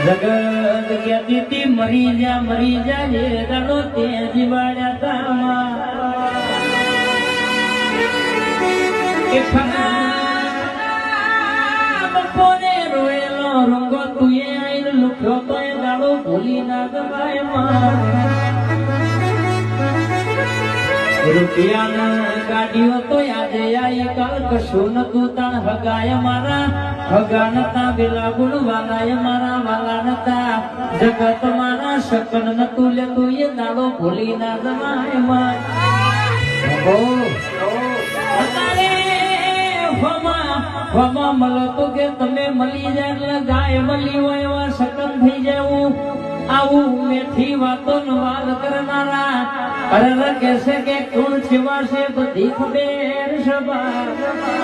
જગત કહેતી તી મરી જા એ દાડો તે જીવાડ્યા તામાં એ બપોરે રોયેલો રંગો તુએ આઈને લુખ્યો તો એ દાડો ભૂલી ના ગવાય માં રૂપિયાના ગાડીઓ તો યાદે આઈ કાલ કશું નતું તાણ હગાય મારા હગા નતા વેલા ગુણ વાલાય મારા વાલા નતા જગત મારા શકન નતું લેતું એ દાડો ભૂલી ના જવાય માં હમા મળો તો કે તમે મળી જાય એટલે ગાય મળી હોય એવા શકન થઈ જવું આવું મેઠી વાતો નો વાલ કરનારા અરે કહેશે કે કોણ છેવાશે બધી ખબેર સભા